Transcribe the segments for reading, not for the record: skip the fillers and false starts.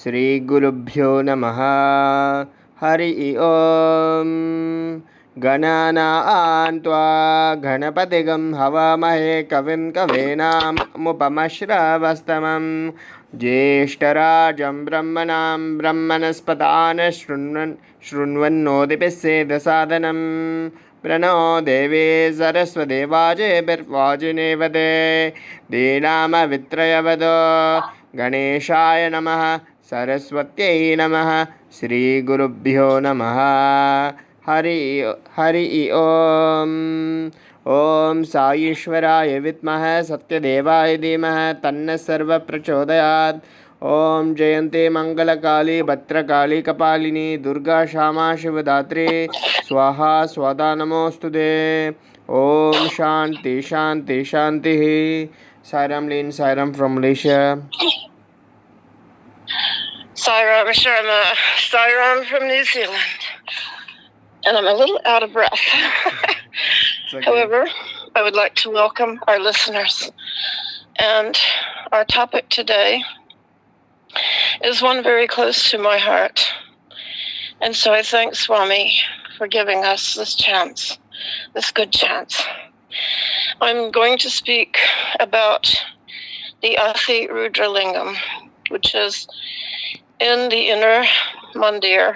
Shri Gurubhyo Namaha. Hari Om. Ganana Antva Ganapatigam Havamahe Kavim Kavenam Mupamashravastamam Jeshtarajam Brahmanam Brahmanaspatana Shrunvannodipisse Dasadanam Prano Devi Saraswati Vaje Birvajinevade Dinama Vitrayavado Ganeshaya Namaha Saraswatyai Namaha Shri Gurubhyo Namaha. Hari Om. Om Sai Ishwaraya Vitmaha Satyadevaaya Dhimaha Tanna Sarva Prachodayat. Om Jayanti Mangalakali Bhatrakali Kapalini Durga Shama Shivadatri Swaha Swada Namostude. Om Shanti Shanti Shanti. Sairam Lin, Sairam from Malaysia. Sairam Sharma, Sairam from New Zealand. And I'm a little out of breath. Okay. However, I would like to welcome our listeners. And our topic today is one very close to my heart. And so I thank Swami for giving us this chance, this good chance. I'm going to speak about the Athi Rudra Lingam, which is in the inner mandir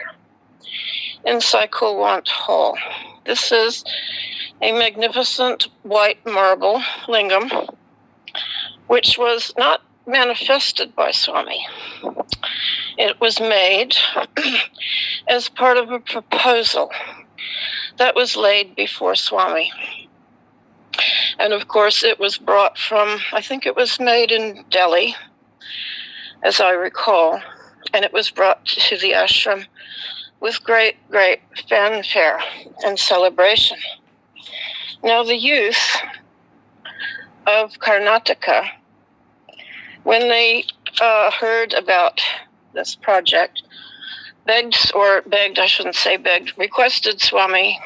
in Kulwant Hall. This is a magnificent white marble lingam, which was not manifested by Swami. It was made as part of a proposal that was laid before Swami. And of course, it was brought from, I think it was made in Delhi, as I recall, and it was brought to the ashram with great, great fanfare and celebration. Now, the youth of Karnataka, when they heard about this project, requested Swami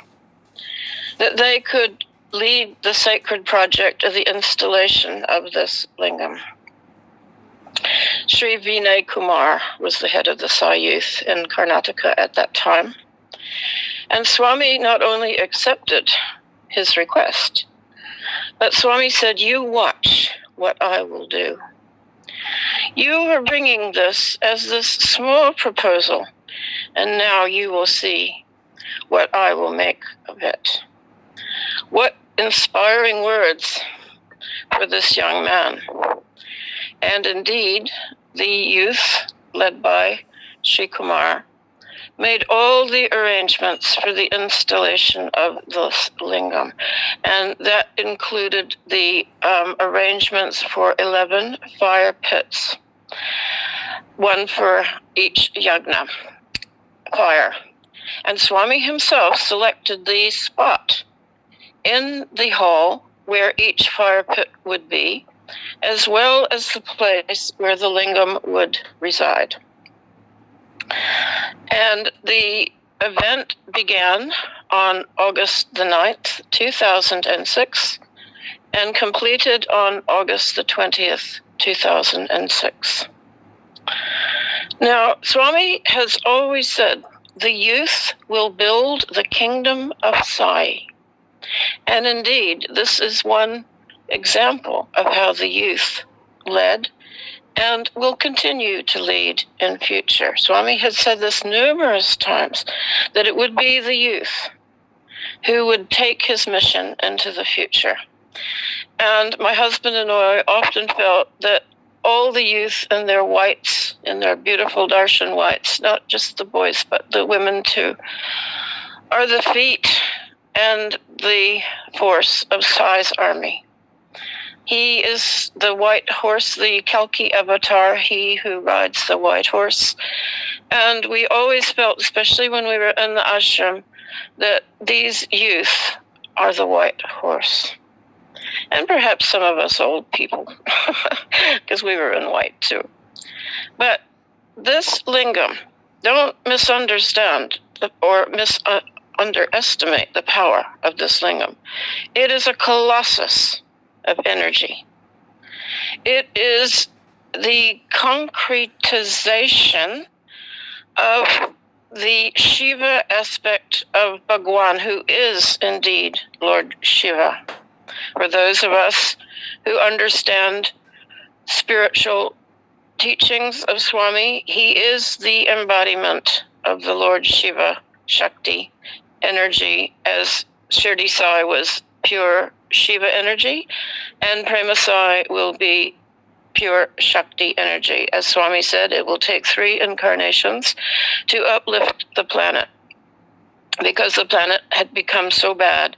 that they could lead the sacred project of the installation of this lingam. Sri Vinay Kumar was the head of the Sai youth in Karnataka at that time. And Swami not only accepted his request, but Swami said, "You watch what I will do. You are bringing this as this small proposal, and now you will see what I will make of it." What inspiring words for this young man. And indeed, the youth, led by Sri Kumar, made all the arrangements for the installation of this lingam. And that included the arrangements for 11 fire pits, one for each yagna fire. And Swami himself selected the spot in the hall where each fire pit would be, as well as the place where the lingam would reside. And the event began on August the 9th, 2006, and completed on August the 20th, 2006. Now, Swami has always said, the youth will build the kingdom of Sai. And indeed, this is one example of how the youth led and will continue to lead in future. Swami has said this numerous times, that it would be the youth who would take his mission into the future. And my husband and I often felt that all the youth in their whites, in their beautiful darshan whites, not just the boys, but the women too, are the feet and the force of Sai's army. He is the white horse, the Kalki avatar, he who rides the white horse. And we always felt, especially when we were in the ashram, that these youth are the white horse. And perhaps some of us old people, because we were in white too. But this lingam, don't misunderstand or underestimate the power of this lingam. It is a colossus of energy. It is the concretization of the Shiva aspect of Bhagavan, who is indeed Lord Shiva. For those of us who understand spiritual teachings of Swami, he is the embodiment of the Lord Shiva Shakti energy, as Shirdi Sai was pure Shiva energy, and Prema Sai will be pure Shakti energy. As Swami said, it will take 3 incarnations to uplift the planet, because the planet had become so bad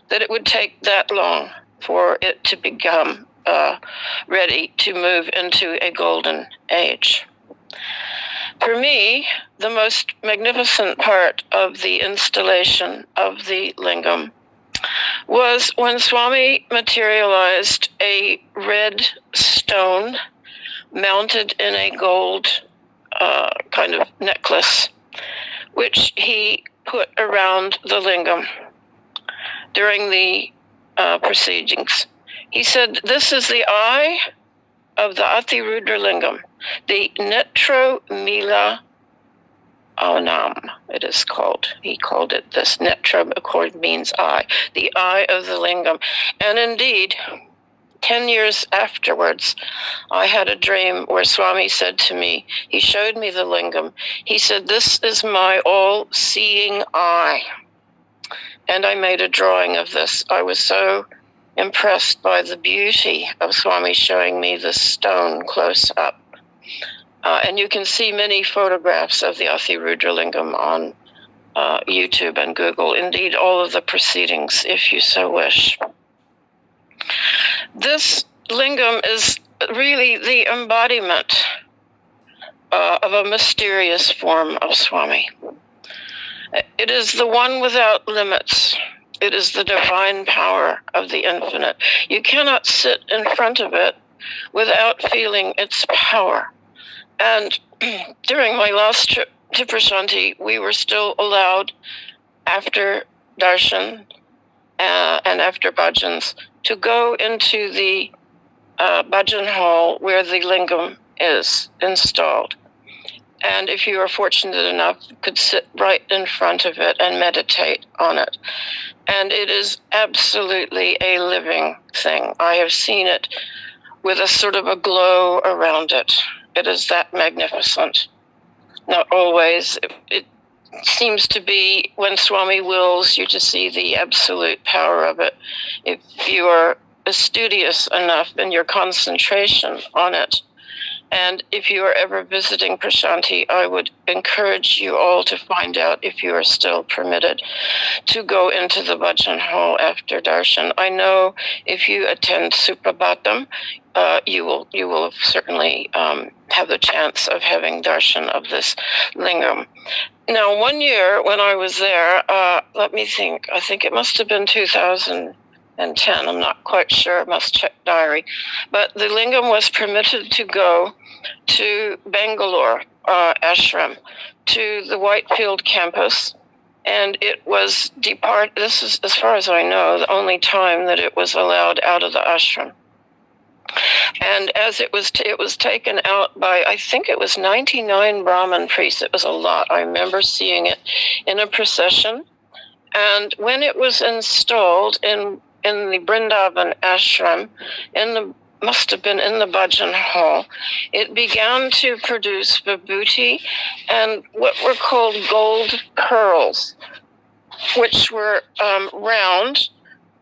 that it would take that long for it to become ready to move into a golden age. For me, the most magnificent part of the installation of the lingam was when Swami materialized a red stone mounted in a gold kind of necklace, which he put around the lingam during the proceedings. He said, "This is the eye of the Athi Rudra Lingam, the Netro Mila Onam, it is called." He called it this. Netra, of course, means eye, the eye of the lingam. And indeed, 10 years afterwards, I had a dream where Swami said to me, he showed me the lingam. He said, "This is my all-seeing eye." And I made a drawing of this. I was so impressed by the beauty of Swami showing me this stone close up. And you can see many photographs of the Athi Rudra Lingam on YouTube and Google. Indeed, all of the proceedings, if you so wish. This lingam is really the embodiment of a mysterious form of Swami. It is the one without limits. It is the divine power of the infinite. You cannot sit in front of it without feeling its power. And during my last trip to Prashanti, we were still allowed, after darshan and after bhajans, to go into the bhajan hall where the lingam is installed. And if you are fortunate enough, could sit right in front of it and meditate on it. And it is absolutely a living thing. I have seen it with a sort of a glow around it. It is that magnificent. Not always. It seems to be when Swami wills you to see the absolute power of it. If you are studious enough in your concentration on it, and if you are ever visiting Prashanti, I would encourage you all to find out, if you are still permitted, to go into the bhajan hall after darshan. I know if you attend Suprabhatam, you will certainly have the chance of having darshan of this lingam. Now, one year when I was there, let me think, I think it must have been 2010, I'm not quite sure, must check diary, but the lingam was permitted to go to Bangalore ashram, to the Whitefield campus, and it was this is, as far as I know, the only time that it was allowed out of the ashram. And as it was taken out by, I think it was 99 Brahmin priests. It was a lot. I remember seeing it in a procession. And when it was installed in the Vrindavan ashram, must have been in the bhajan hall, it began to produce vibhuti and what were called gold curls, which were round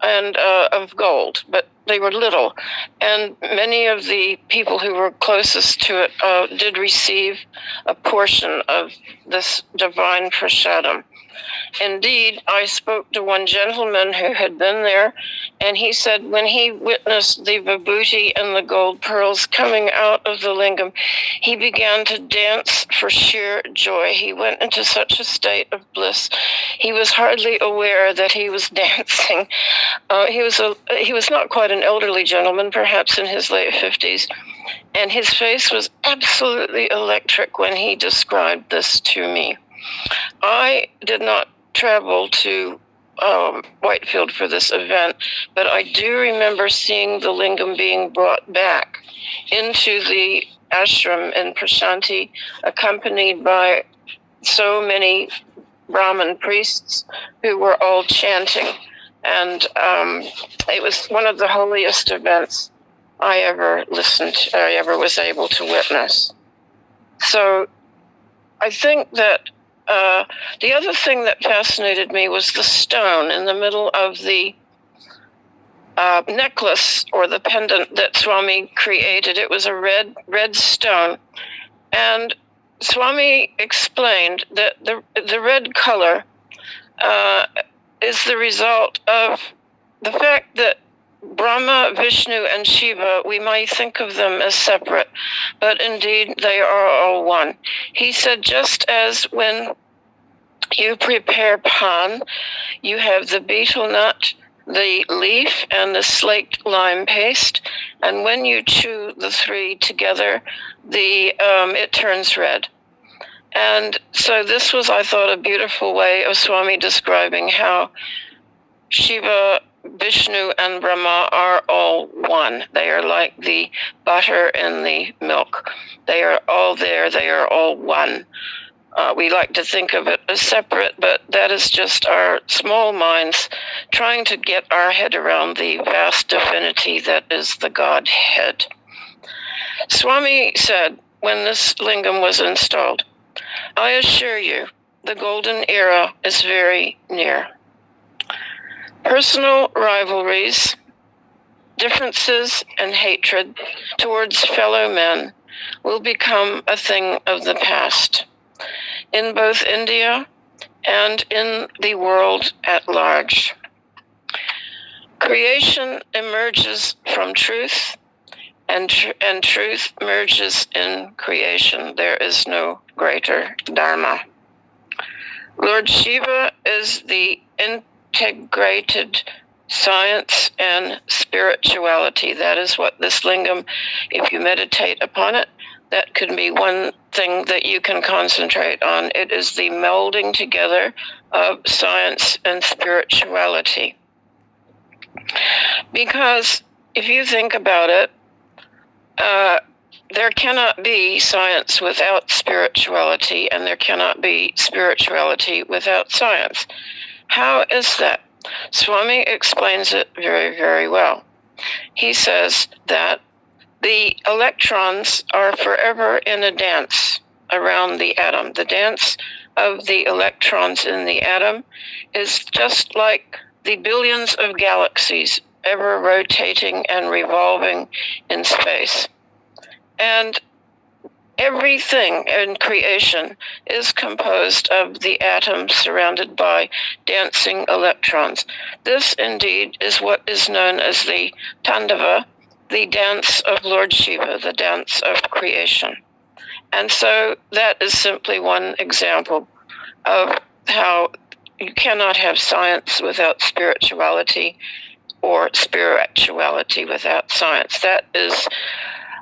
and of gold, but they were little. And many of the people who were closest to it did receive a portion of this divine prasadam. Indeed, I spoke to one gentleman who had been there, and he said when he witnessed the vibhuti and the gold pearls coming out of the lingam, he began to dance for sheer joy. He went into such a state of bliss. He was hardly aware that he was dancing. He was not quite an elderly gentleman, perhaps in his late 50s, and his face was absolutely electric when he described this to me. I did not travel to Whitefield for this event, but I do remember seeing the lingam being brought back into the ashram in Prashanti, accompanied by so many Brahmin priests who were all chanting. And it was one of the holiest events I ever was able to witness. So I think that the other thing that fascinated me was the stone in the middle of the necklace or the pendant that Swami created. It was a red stone. And Swami explained that the red color is the result of the fact that Brahma, Vishnu, and Shiva, we might think of them as separate, but indeed they are all one. He said, just as when you prepare pan, you have the betel nut, the leaf, and the slaked lime paste, and when you chew the three together, it turns red. And so this was, I thought, a beautiful way of Swami describing how Shiva, Vishnu, and Brahma are all one. They are like the butter in the milk. They are all there. They are all one. We like to think of it as separate, but that is just our small minds trying to get our head around the vast divinity that is the Godhead. Swami said, when this lingam was installed, I assure you, the golden era is very near. Personal rivalries, differences, and hatred towards fellow men will become a thing of the past in both India and in the world at large. Creation emerges from truth, and truth merges in creation. There is no greater dharma. Lord Shiva is the integrated science and spirituality. That is what this lingam, if you meditate upon it, that could be one thing that you can concentrate on. It is the melding together of science and spirituality. Because if you think about it, there cannot be science without spirituality, and there cannot be spirituality without science. How is that? Swami explains it very, very well. He says that the electrons are forever in a dance around the atom. The dance of the electrons in the atom is just like the billions of galaxies ever rotating and revolving in space. And everything in creation is composed of the atom surrounded by dancing electrons. This indeed is what is known as the Tandava, the dance of Lord Shiva, the dance of creation. And so that is simply one example of how you cannot have science without spirituality, or spirituality without science. That is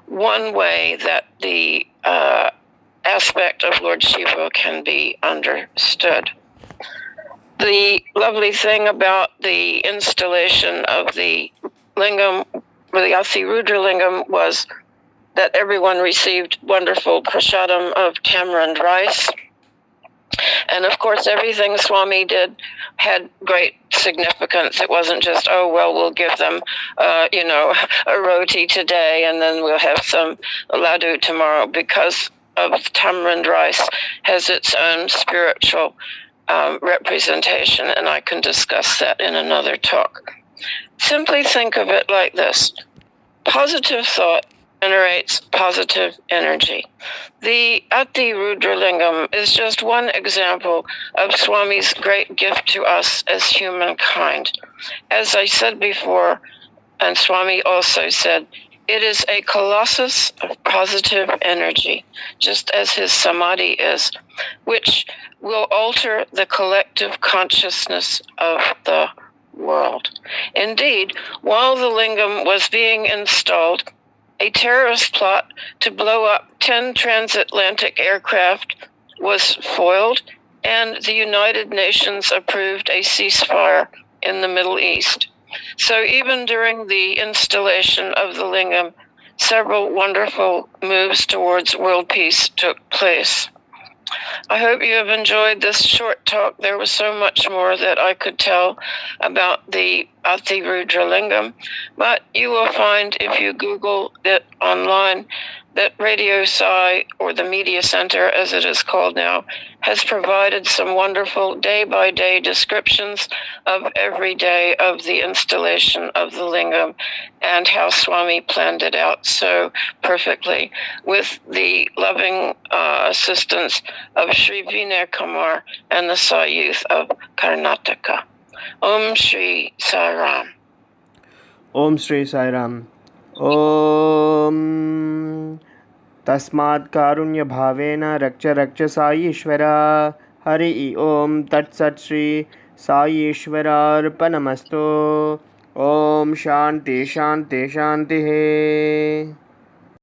one way that the aspect of Lord Shiva can be understood. The lovely thing about the installation of the lingam, or the Athi Rudra Lingam, was that everyone received wonderful prasadam of tamarind rice. And of course, everything Swami did had great significance. It wasn't just, oh, well, we'll give them, a roti today, and then we'll have some laddu tomorrow, because of tamarind rice has its own spiritual representation, and I can discuss that in another talk. Simply think of it like this. Positive thought generates positive energy. The Athi Rudra Lingam is just one example of Swami's great gift to us as humankind. As I said before, and Swami also said, it is a colossus of positive energy, just as his samadhi is, which will alter the collective consciousness of the world. Indeed, while the lingam was being installed, a terrorist plot to blow up 10 transatlantic aircraft was foiled, and the United Nations approved a ceasefire in the Middle East. So even during the installation of the lingam, several wonderful moves towards world peace took place. I hope you have enjoyed this short talk. There was so much more that I could tell about the Athi Rudra Lingam, but you will find if you Google it online that Radio Sai, or the Media Center as it is called now, has provided some wonderful day-by-day descriptions of every day of the installation of the lingam and how Swami planned it out so perfectly with the loving assistance of Sri Vinay Kumar and the Sai youth of Karnataka. Om Shri Sai Ram. Om Shri Sai Ram. Om Tasmat Karunya Bhavena Raksha Raksha Sai Ishvara. Hari Om Tat Sat Shri Sai Ishvara Arpanamastu. Om Shanti Shanti Shanti.